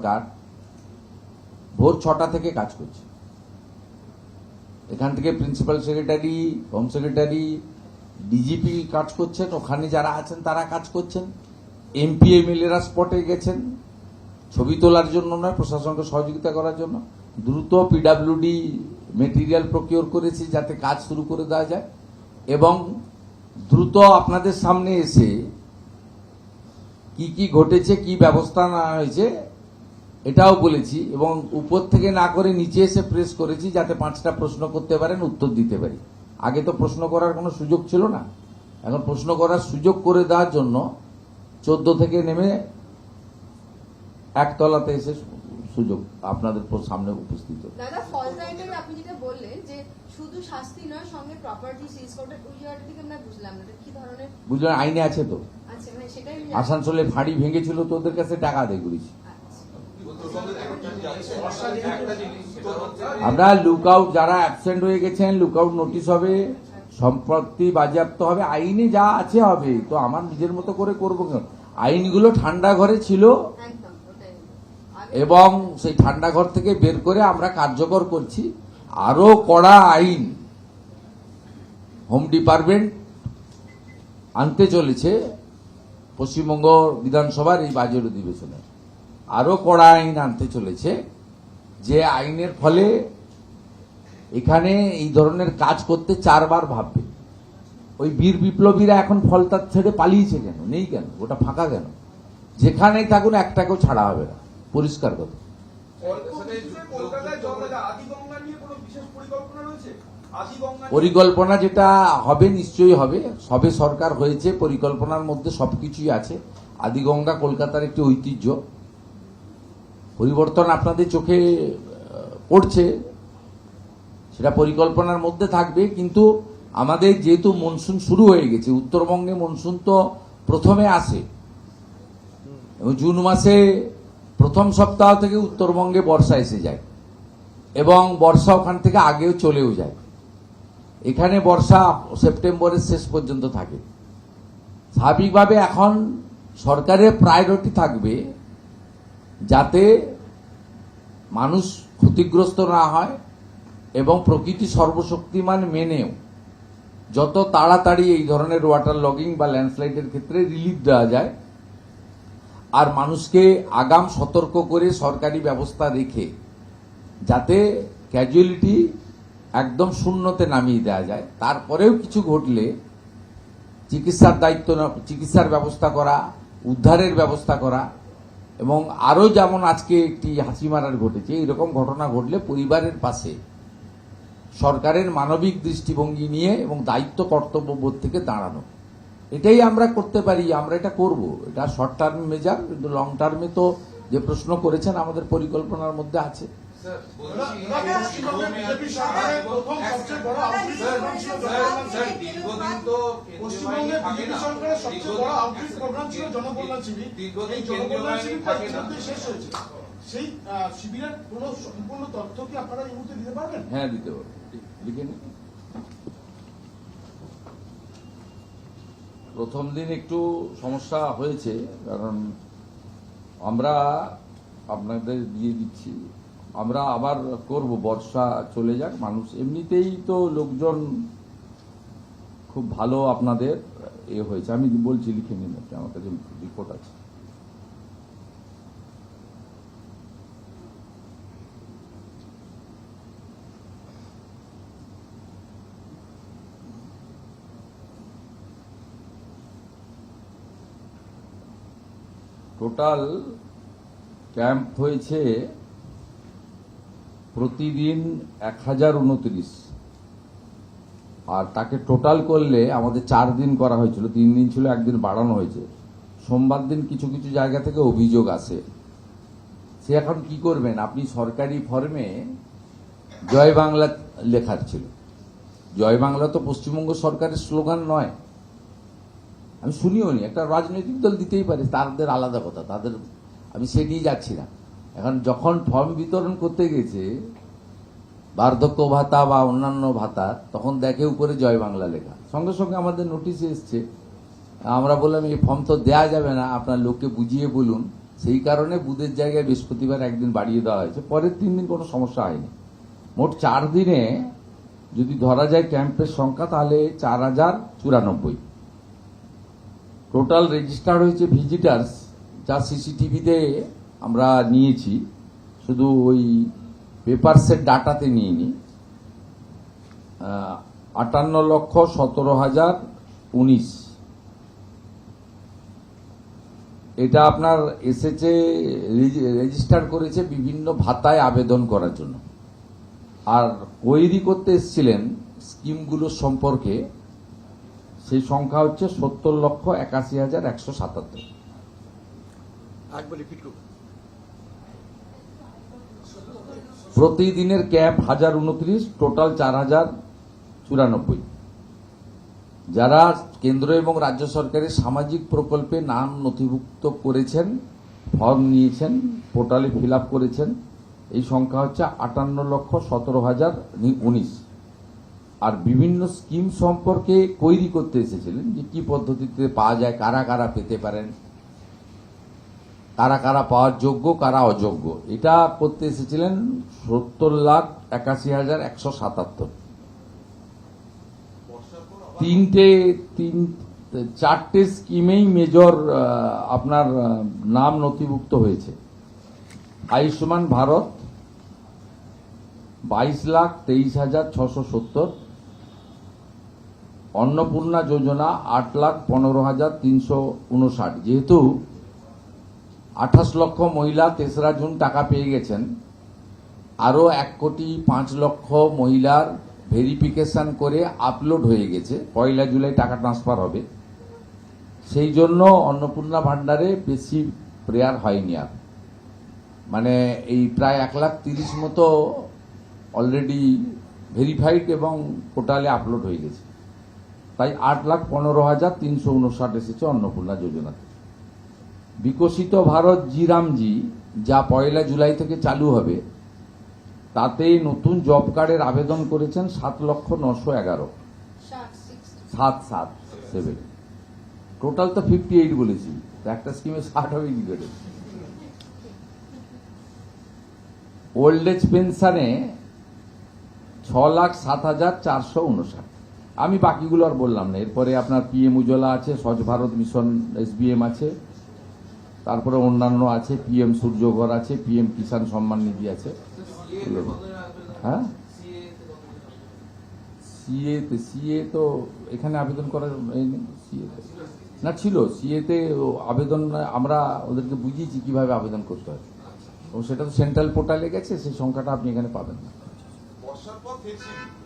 সরকার ভোর 6টা থেকে কাজ করছে। এখান থেকে principal secretary, home secretary, DGP কাজ করছেন, ওখানে যারা আছেন তারা কাজ করছেন, এমপি এমএলএরা স্পটে গেছেন, ছবি তোলার জন্য নয়, প্রশাসনকে সহযোগিতা করার জন্য। দ্রুত পিডাব্লিউডি মেটেরিয়াল প্রকিওর করেছি যাতে কাজ শুরু করে দেওয়া যায়, এবং দ্রুত আপনাদের সামনে এসে কি কি ঘটেছে, কি ব্যবস্থা নেওয়া হয়েছে এটাও বলেছি, এবং উপর থেকে না করে নিচে এসে প্রেস করেছি যাতে 5টা প্রশ্ন করতে পারেন, উত্তর দিতে পারি। আগে তো প্রশ্ন করার কোনো সুযোগ ছিল না, এখন প্রশ্ন করার সুযোগ করে দেওয়ার জন্য 14 থেকে নেমে একতলাতে এসে সুযোগ আপনাদের সামনে উপস্থিত। দাদা, ফলস আইটেমে আপনি যেটা বললেন যে শুধু শাস্তি নয়, সঙ্গে প্রপার্টি সিজ করতে, ওই জায়গাটা থেকে আমরা বুঝলাম না কি ধরনের। বুঝলেন, আইনে আছে তো। আচ্ছা, মানে সেটাই আসানসোলে ফাঁড়ি ভেঙেছিল তো ওদের কাছে টাকা আদায় করেছি। আমরা লুকআউট, যারা অ্যাবসেন্ট হয়ে গেছেন লুকআউট নোটিশ হবে, সম্পত্তি বাজেয়াপ্ত হবে, আইনে যা আছে হবে। তো আমার নিজের মতো করে করবো কেন? আইনগুলো ঠান্ডা ঘরে ছিল এবং সেই ঠান্ডা ঘর থেকে বের করে আমরা কার্যকর করছি। আরো কড়া আইন হোম ডিপার্টমেন্ট আনতে চলেছে পশ্চিমবঙ্গ বিধানসভার এই বাজেট অধিবেশনে। আরো কড়া আইন আনতে চলেছে, যে আইনের ফলে এখানে এই ধরনের কাজ করতে 4 বার ভাববে। ওই বীর বিপ্লবীরা এখন ফলতার ছেড়ে পালিয়েছে কেন? নেই কেন? ওটা ফাঁকা কেন? যেখানেই থাকুন একটাকেও ছাড়া হবে না, পরিষ্কার কথা। পরিকল্পনা যেটা হবে নিশ্চয়ই হবে, সবে সরকার হয়েছে, পরিকল্পনার মধ্যে সবকিছুই আছে। আদিগঙ্গা কলকাতার একটি ঐতিহ্য, পরিবর্তন আপনাদের চোখে পড়ছে, সেটা পরিকল্পনার মধ্যে থাকবে। কিন্তু আমাদের যেহেতু মনসুন শুরু হয়ে গেছে, উত্তরবঙ্গে মনসুন তো প্রথমে আসে, এবং জুন মাসে প্রথম সপ্তাহ থেকে উত্তরবঙ্গে বর্ষা এসে যায়, এবং বর্ষা ওখান থেকে আগেও চলেও যায়। এখানে বর্ষা সেপ্টেম্বরের শেষ পর্যন্ত থাকে। স্বাভাবিকভাবে এখন সরকারের প্রায়োরিটি থাকবে যাতে মানুষ ক্ষতিগ্রস্ত না হয়, এবং প্রকৃতি সর্বশক্তিমান মেনেও যত তাড়াতাড়ি এই ধরনের ওয়াটার লগিং বা ল্যান্ডস্লাইডের ক্ষেত্রে রিলিফ দেওয়া যায়, আর মানুষকে আগাম সতর্ক করে সরকারি ব্যবস্থা রেখে যাতে ক্যাজুয়ালিটি একদম শূন্যতে নামিয়ে দেওয়া যায়। তারপরেও কিছু ঘটলে চিকিৎসার দায়িত্ব, চিকিৎসার ব্যবস্থা করা, উদ্ধারের ব্যবস্থা করা, এবং আরো যেমন আজকে একটি হাসি মারার ঘটেছে, এইরকম ঘটনা ঘটলে পরিবারের পাশে সরকারের মানবিক দৃষ্টিভঙ্গি নিয়ে এবং দায়িত্ব কর্তব্যবোধ থেকে দাঁড়ানো, এটাই আমরা করতে পারি। আমরা এটা করব, এটা শর্ট টার্ম মেজার, কিন্তু লং টার্মে তো যে প্রশ্ন করেছেন আমাদের পরিকল্পনার মধ্যে আছে। হ্যাঁ, দিতে পারবো, লিখে নিন। প্রথম দিন একটু সমস্যা হয়েছে, কারণ আমরা আপনাদের দিয়ে দিচ্ছি, আমরা আবার করব, বর্ষা চলে যাক, মানুষ এমনিতেই তো লোকজন খুব ভালো আপনাদের হয়েছে। আমি বলছি, লিখে নিন, আমার কাছে রিপোর্ট আছে। টোটাল ক্যাম্প হয়েছে প্রতিদিন 1029, আর তাকে টোটাল করলে আমাদের 4 দিন করা হয়েছিল, 3 দিন ছিল, 1 দিন বাড়ানো হয়েছে। সোমবার দিন কিছু কিছু জায়গা থেকে অভিযোগ আসে, সে এখন কি করবেন? আপনি সরকারি ফর্মে জয় বাংলা লেখার ছিল। জয় বাংলা তো পশ্চিমবঙ্গ সরকারের স্লোগান নয়, আমি শুনিও নি। একটা রাজনৈতিক দল দিতেই পারে, তাদের আলাদা কথা, তাদের আমি সে নিয়ে যাচ্ছি না। এখন যখন ফর্ম বিতরণ করতে গেছে বার্ধক্য ভাতা বা অন্যান্য ভাতা, তখন দেখে উপরে জয় বাংলা লেখা, সঙ্গে সঙ্গে আমাদের নোটিশে এসছে। আমরা বললাম এই ফর্ম তো দেয়া যাবে না, আপনার লোককে বুঝিয়ে বলুন সেই কারণে বুধের জায়গায় বৃহস্পতিবার একদিন বাড়িয়ে দেওয়া হয়েছে, পরের 3 দিন কোনো সমস্যা হয়নি। মোট 4 দিনে যদি ধরা যায় ক্যাম্পের সংখ্যা, তাহলে 4094। টোটাল রেজিস্টার হয়েছে ভিজিটার্স, যা সিসিটিভিতে আমরা নিয়েছি, শুধু ওই পেপারসের ডাটাতে নিইনি, 58,17,019। এটা আপনার এসেছে, রেজিস্টার করেছে বিভিন্ন ভাতায় আবেদন করার জন্য। আর কোয়েরি করতে এসেছিলেন স্কিমগুলো সম্পর্কে, সেই সংখ্যা হচ্ছে 70,81,177। একবার রিপিট করুন। প্রতিদিনের ক্যাম্প 1029, টোটাল 4094। যারা কেন্দ্র এবং রাজ্য সরকারের সামাজিক প্রকল্পে নাম নথিভুক্ত করেছেন, ফর্ম নিয়েছেন, পোর্টালে ফিল আপ করেছেন, এই সংখ্যা হচ্ছে 58,17,019। আর বিভিন্ন স্কিম সম্পর্কে কোয়েরি করতে এসেছিলেন যে কি পদ্ধতিতে পাওয়া যায়, কারা কারা পেতে পারেন, কারা কারা পাওয়ার যোগ্য, কারা অযোগ্য, এটা করতে এসেছিলেন 70,81,177। চারটে স্কিমেই মেজর আপনার নাম নথিভুক্ত হয়েছে। আয়ুষ্মান ভারত 22,23,670, অন্নপূর্ণা যোজনা 8,15,359। যেহেতু 28 লক্ষ মহিলা 3রা জুন টাকা পেয়ে গেছেন, আরো 1,05,00,000 মহিলার ভেরিফিকেশন করে আপলোড হয়ে গেছে, 1 জুলাই টাকা ট্রান্সফার হবে। সেই জন্য অন্নপূর্ণা ভান্ডারে বেশি প্রেয়ার হয়নি আর, মানে এই প্রায় 1,30,000 মতো অলরেডি ভেরিফাইড এবং পোর্টালে আপলোড হয়ে গেছে। তাই 8,15,359 এসেছে অন্নপূর্ণা যোজনাতে। বিকশিত ভারত জিরামজি, যা 1 জুলাই থেকে চালু হবে, তাতে নতুন জব কার্ডের আবেদন করেছেন 7,911। 7 টোটাল তো 58 বলেছি, তো একটা স্কিমে 60 হবে কি করে? ওল্ড এজ পেনশনে 6,07,459। আমি বাকিগুলো আর বললাম না। এরপরে আপনার পিএম উজ্জ্বলা আছে, স্বচ্ছ ভারত মিশন এসবিএম আছে, তারপরে অন্যান্য আছে, পিএম সূর্যঘর আছে, পিএম কিষাণ সম্মান নিধি আছে। হ্যাঁ, সিএ তো এখানে আবেদন করার সিএ না ছিল, সিএতে আবেদন আমরা ওদেরকে বুঝিয়েছি কিভাবে আবেদন করতে হয়, এবং সেটা তো সেন্ট্রাল পোর্টালে গেছে, সেই সংখ্যাটা আপনি এখানে পাবেন না।